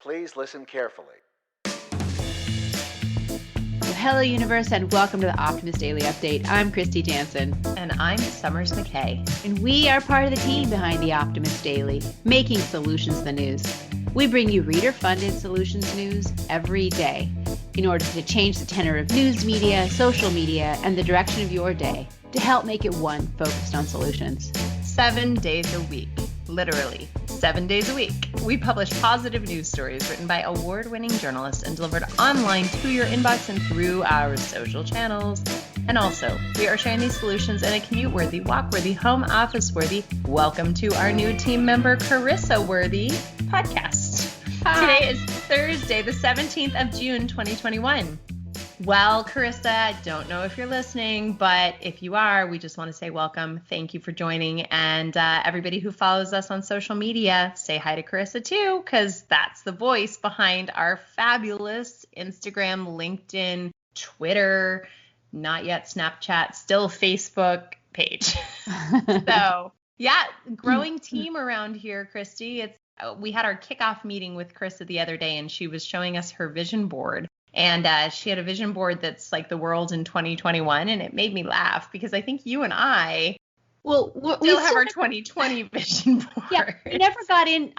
Please listen carefully. Hello, universe, and welcome to the Optimist Daily Update. I'm Kristy Jansen. And I'm Summers McKay. And we are part of the team behind the Optimist Daily, making solutions the news. We bring you reader-funded solutions news every day in order to change the tenor of news media, social media, and the direction of your day to help make it one focused on solutions. 7 days a week, literally 7 days a week. We publish positive news stories written by award-winning journalists and delivered online to your inbox and through our social channels. And also, we are sharing these solutions in a commute-worthy, walk-worthy, home office-worthy, welcome to our new team member, Carissa-worthy podcast. Hi. Today is Thursday, the 17th of June, 2021. Well, Carissa, I don't know if you're listening, but if you are, we just want to say welcome. Thank you for joining. And everybody who follows us on social media, say hi to Carissa too, because that's the voice behind our fabulous Instagram, LinkedIn, Twitter, not yet Snapchat, still Facebook page. So yeah, growing team around here, Kristy. We had our kickoff meeting with Carissa the other day, and she was showing us her vision board. And she had a vision board that's like the world in 2021. And it made me laugh because I think you and I still have our 2020 vision board. Yeah, we never got in.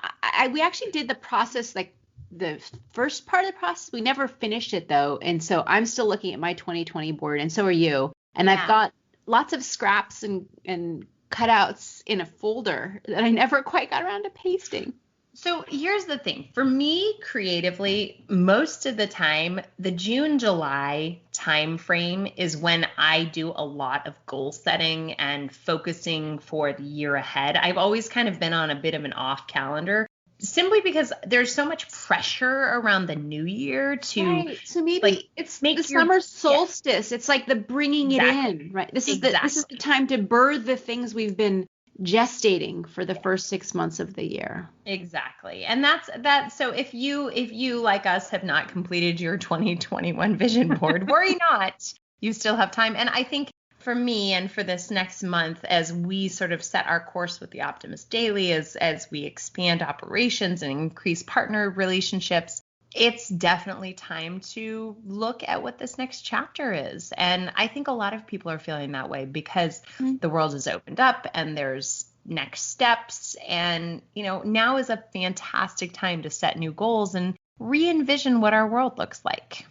We actually did the process, like the first part of the process. We never finished it, though. And so I'm still looking at my 2020 board, and so are you. And Yeah. I've got lots of scraps and cutouts in a folder that I never quite got around to pasting. So here's the thing. For me, creatively, most of the time, the June-July time frame is when I do a lot of goal setting and focusing for the year ahead. I've always kind of been on a bit of an off calendar, simply because there's so much pressure around the new year to Right. So maybe it's make the summer solstice. It's like the bringing it in, right? This is the time to birth the things we've been gestating for the first 6 months of the year. Exactly. And that's that. So if you like us have not completed your 2021 vision board, worry not. You still have time. And I think for me and for this next month, as we sort of set our course with the Optimist Daily, as we expand operations and increase partner relationships, it's definitely time to look at what this next chapter is. And I think a lot of people are feeling that way because the world has opened up and there's next steps. And, now is a fantastic time to set new goals and re-envision what our world looks like.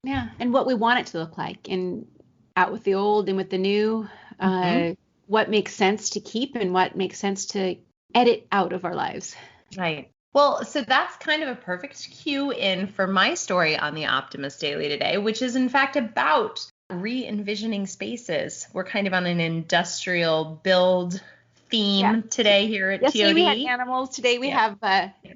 Yeah. And what we want it to look like, and out with the old and with the new, what makes sense to keep and what makes sense to edit out of our lives. Right. Well, so that's kind of a perfect cue in for my story on the Optimist Daily today, which is in fact about re-envisioning spaces. We're kind of on an industrial build theme today here at TOD. Yesterday we had animals. Today we have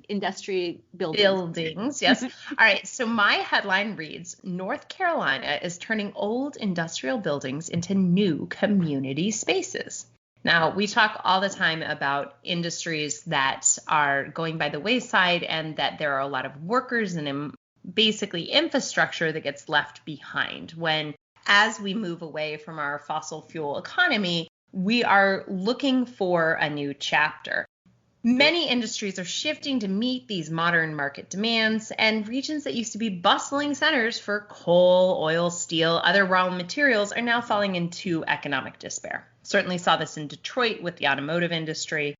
industrial buildings. Yes. All right. So my headline reads, North Carolina is turning old industrial buildings into new community spaces. Now, we talk all the time about industries that are going by the wayside and that there are a lot of workers and basically infrastructure that gets left behind when, as we move away from our fossil fuel economy, we are looking for a new chapter. Many industries are shifting to meet these modern market demands, and regions that used to be bustling centers for coal, oil, steel, other raw materials are now falling into economic despair. Certainly saw this in Detroit with the automotive industry.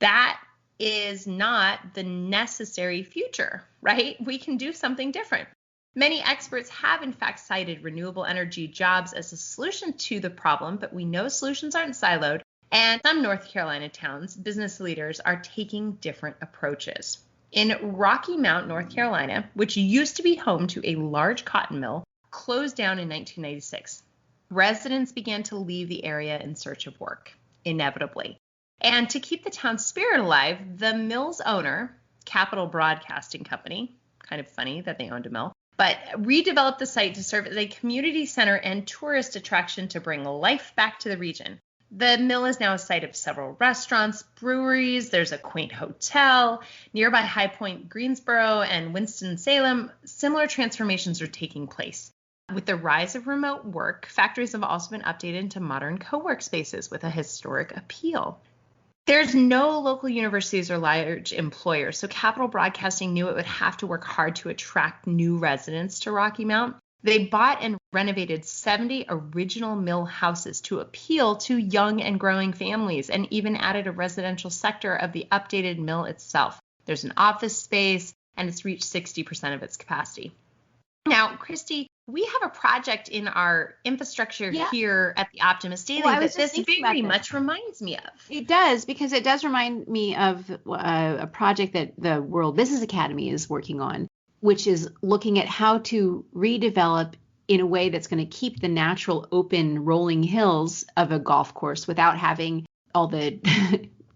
That is not the necessary future, right? We can do something different. Many experts have in fact cited renewable energy jobs as a solution to the problem, but we know solutions aren't siloed. And some North Carolina towns, business leaders are taking different approaches. In Rocky Mount, North Carolina, which used to be home to a large cotton mill, closed down in 1996. Residents began to leave the area in search of work, inevitably. And to keep the town's spirit alive, the mill's owner, Capital Broadcasting Company, kind of funny that they owned a mill, but redeveloped the site to serve as a community center and tourist attraction to bring life back to the region. The mill is now a site of several restaurants, breweries, there's a quaint hotel. Nearby High Point, Greensboro, and Winston-Salem, similar transformations are taking place. With the rise of remote work, factories have also been updated into modern co-work spaces with a historic appeal. There's no local universities or large employers, so Capital Broadcasting knew it would have to work hard to attract new residents to Rocky Mount. They bought and renovated 70 original mill houses to appeal to young and growing families, and even added a residential sector of the updated mill itself. There's an office space, and it's reached 60% of its capacity. Now, Kristy, we have a project in our infrastructure here at the Optimist Daily that this very much reminds me of. It does, because it does remind me of a project that the World Business Academy is working on, which is looking at how to redevelop in a way that's going to keep the natural open rolling hills of a golf course without having all the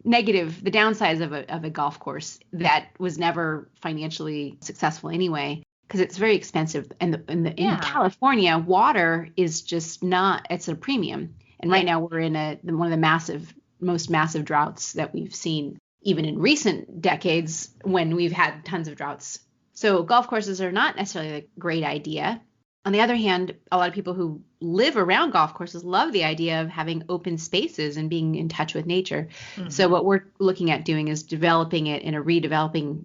the downsides of a golf course that was never financially successful anyway, because it's very expensive. And in California, water is just not, it's a premium. And right now we're in one of the most massive droughts that we've seen, even in recent decades when we've had tons of droughts. So golf courses are not necessarily a great idea. On the other hand, a lot of people who live around golf courses love the idea of having open spaces and being in touch with nature. Mm-hmm. So what we're looking at doing is developing it in redeveloping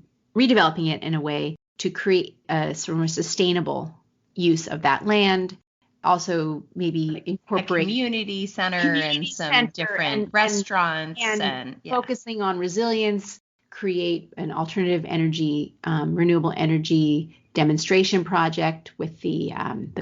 it in a way to create a sort of a sustainable use of that land. Also, maybe incorporate a community center and some different restaurants and focusing on resilience, create an alternative energy, renewable energy demonstration project with the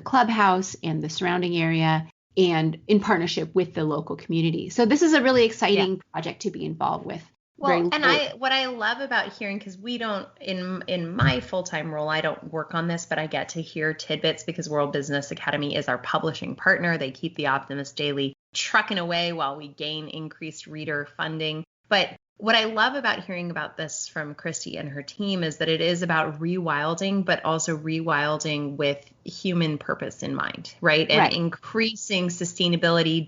clubhouse and the surrounding area, and in partnership with the local community. So this is a really exciting project to be involved with. Well, and what I love about hearing, because we don't, in my full-time role, I don't work on this, but I get to hear tidbits because World Business Academy is our publishing partner. They keep the Optimist Daily trucking away while we gain increased reader funding. But what I love about hearing about this from Kristy and her team is that it is about rewilding, but also rewilding with human purpose in mind, right? And increasing sustainability,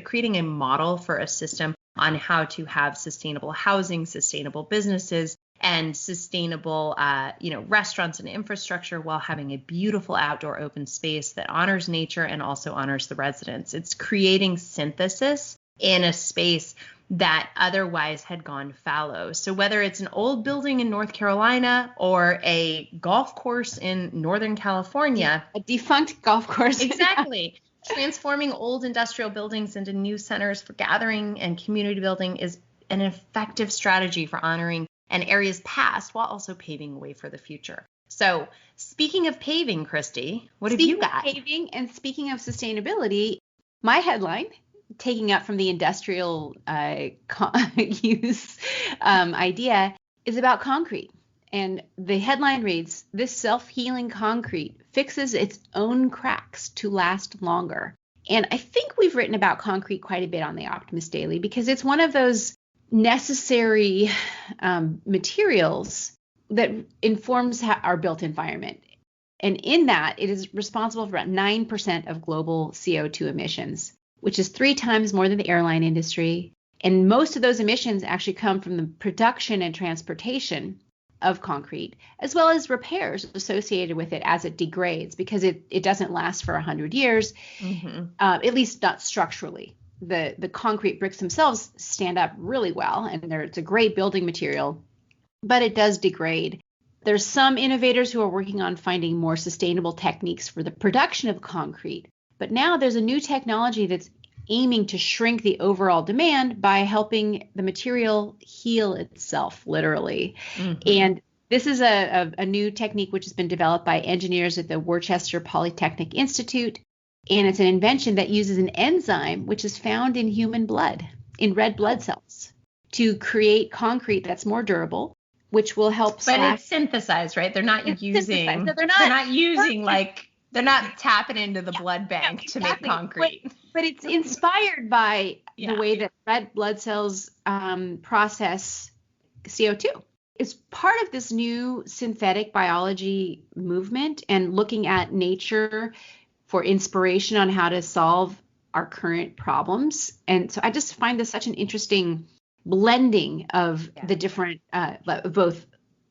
creating a model for a system on how to have sustainable housing, sustainable businesses, and sustainable, restaurants and infrastructure, while having a beautiful outdoor open space that honors nature and also honors the residents. It's creating synthesis in a space that otherwise had gone fallow. So whether it's an old building in North Carolina or a golf course in Northern California, a defunct golf course. Exactly. Transforming old industrial buildings into new centers for gathering and community building is an effective strategy for honoring an area's past while also paving the way for the future. So speaking of paving, Kristy, what have you got? Speaking of paving and speaking of sustainability, my headline, taking up from the industrial use idea, is about concrete. And the headline reads, "This self-healing concrete fixes its own cracks to last longer." And I think we've written about concrete quite a bit on the Optimist Daily because it's one of those necessary materials that informs our built environment. And in that, it is responsible for about 9% of global CO2 emissions, which is 3 times more than the airline industry. And most of those emissions actually come from the production and transportation of concrete, as well as repairs associated with it as it degrades, because it doesn't last for 100 years, at least not structurally. The concrete bricks themselves stand up really well, and it's a great building material, but it does degrade. There's some innovators who are working on finding more sustainable techniques for the production of concrete, but now there's a new technology that's aiming to shrink the overall demand by helping the material heal itself, literally. And this is a new technique which has been developed by engineers at the Worcester Polytechnic Institute. And it's an invention that uses an enzyme which is found in human blood, in red blood cells, to create concrete that's more durable, which will help. But it's synthesized, right? They're not using. So they're not tapping into the blood bank to make concrete. But it's inspired by the way that red blood cells process CO2. It's part of this new synthetic biology movement and looking at nature for inspiration on how to solve our current problems. And so I just find this such an interesting blending of the different, both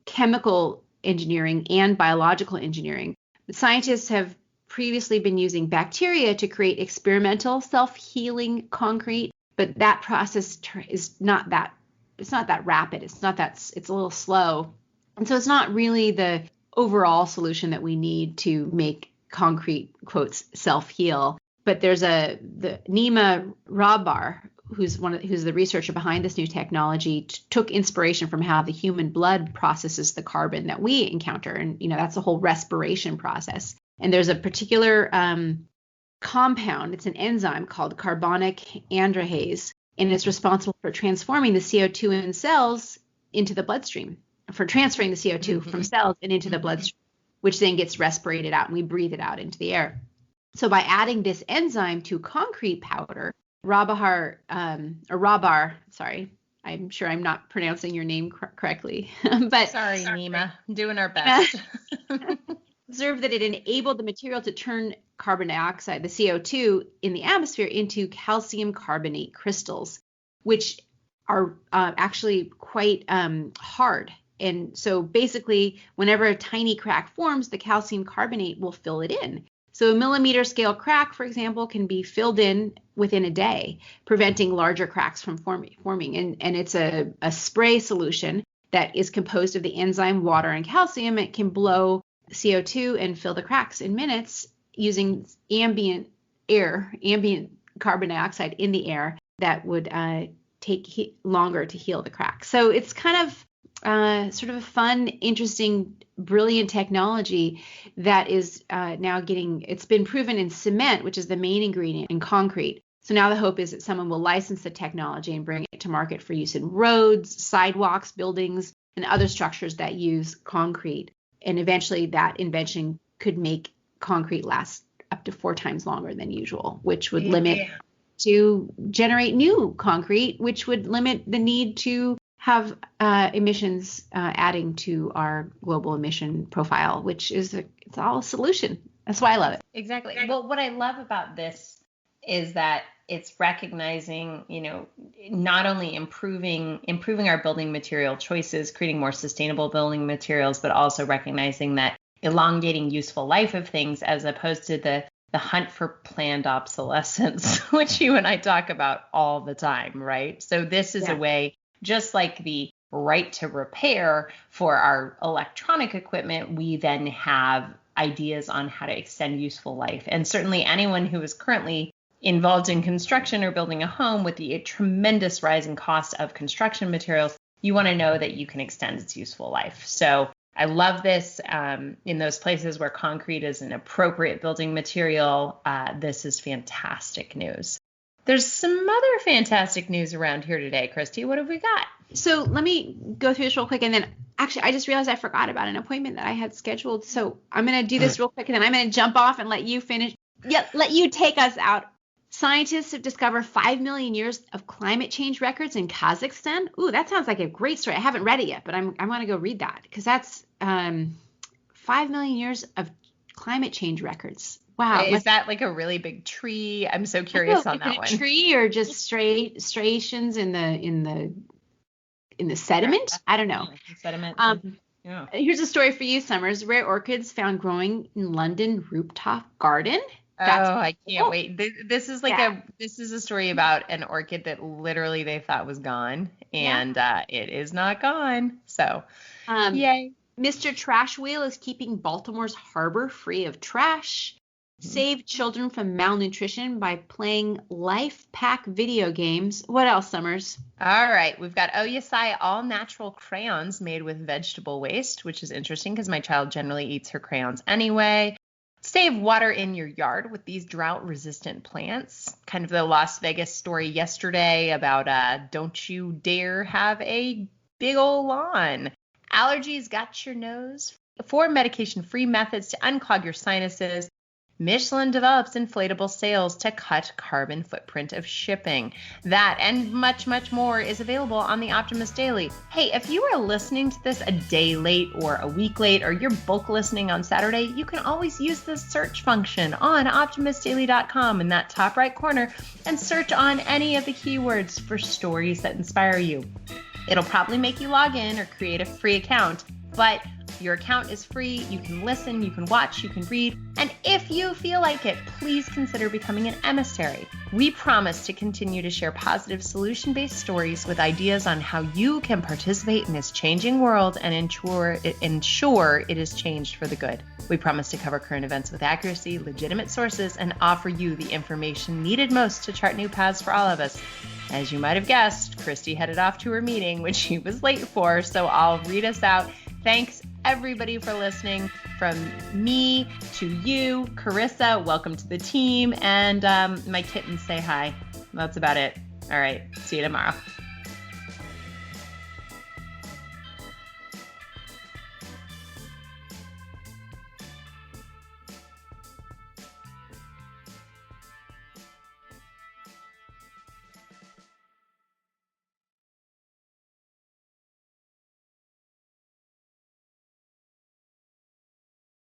chemical engineering and biological engineering. The scientists have previously been using bacteria to create experimental self-healing concrete, but that process is not that, it's not that rapid. It's a little slow. And so it's not really the overall solution that we need to make concrete, quotes, self-heal. But there's the Nima Rabar, who's the researcher behind this new technology, took inspiration from how the human blood processes the carbon that we encounter. And, that's the whole respiration process. And there's a particular compound, it's an enzyme called carbonic anhydrase, and it's responsible for transforming the CO2 in cells into the bloodstream, for transferring the CO2 from cells and into the bloodstream, which then gets respirated out and we breathe it out into the air. So by adding this enzyme to concrete powder, Rabar, sorry, I'm sure I'm not pronouncing your name correctly, but sorry, Nima, doing our best. Observed that it enabled the material to turn carbon dioxide, the CO2 in the atmosphere, into calcium carbonate crystals, which are actually quite hard. And so basically, whenever a tiny crack forms, the calcium carbonate will fill it in. So a millimeter scale crack, for example, can be filled in within a day, preventing larger cracks from forming. And it's a spray solution that is composed of the enzyme, water, and calcium. It can blow CO2 and fill the cracks in minutes using ambient carbon dioxide in the air that would take longer to heal the cracks. So it's kind of sort of a fun, interesting, brilliant technology that is now it's been proven in cement, which is the main ingredient in concrete. So now the hope is that someone will license the technology and bring it to market for use in roads, sidewalks, buildings, and other structures that use concrete. And eventually that invention could make concrete last up to 4 times longer than usual, which would limit to generate new concrete, which would limit the need to have emissions adding to our global emission profile, which is it's all a solution. That's why I love it. Exactly. Well, what I love about this is that it's recognizing, not only improving our building material choices, creating more sustainable building materials, but also recognizing that elongating useful life of things, as opposed to the hunt for planned obsolescence, which you and I talk about all the time, right? So this is a way, just like the right to repair for our electronic equipment, we then have ideas on how to extend useful life. And certainly anyone who is currently involved in construction or building a home, with the tremendous rise in cost of construction materials, you want to know that you can extend its useful life. So I love this. In those places where concrete is an appropriate building material, this is fantastic news. There's some other fantastic news around here today, Kristy. What have we got? So let me go through this real quick. And then actually, I just realized I forgot about an appointment that I had scheduled. So I'm going to do this real quick, and then I'm going to jump off and let you finish. Yeah, let you take us out. Scientists have discovered 5 million years of climate change records in Kazakhstan. Ooh, that sounds like a great story. I haven't read it yet, but I want to go read that, because that's 5 million years of climate change records. Wow. Is that like a really big tree? I'm so curious on that one. A tree or just striations in the sediment? I don't know. Sediment. Here's a story for you, Summers. Rare orchids found growing in London rooftop garden. I can't wait. This is this is a story about an orchid that literally they thought was gone, and it is not gone. So, yay. Mr. Trash Wheel is keeping Baltimore's harbor free of trash. Save children from malnutrition by playing life pack video games. What else, Summers? All right. We've got Oyasai all natural crayons made with vegetable waste, which is interesting because my child generally eats her crayons anyway. Save water in your yard with these drought-resistant plants. Kind of the Las Vegas story yesterday about don't you dare have a big old lawn. Allergies got your nose. 4 medication-free methods to unclog your sinuses. Michelin develops inflatable sails to cut carbon footprint of shipping. That and much, much more is available on the Optimist Daily. Hey, if you are listening to this a day late or a week late, or you're bulk listening on Saturday, you can always use the search function on optimistdaily.com in that top right corner and search on any of the keywords for stories that inspire you. It'll probably make you log in or create a free account, but Your account is free. You can listen, you can watch, you can read. And if you feel like it, please consider becoming an emissary. We promise to continue to share positive solution-based stories with ideas on how you can participate in this changing world and ensure it is changed for the good. We promise to cover current events with accuracy, legitimate sources, and offer you the information needed most to chart new paths for all of us. As you might have guessed, Kristy headed off to her meeting, which she was late for, so I'll read us out. Thanks, everybody, for listening. From me to you, Carissa, welcome to the team, and my kittens say hi. That's about it. All right, see you tomorrow.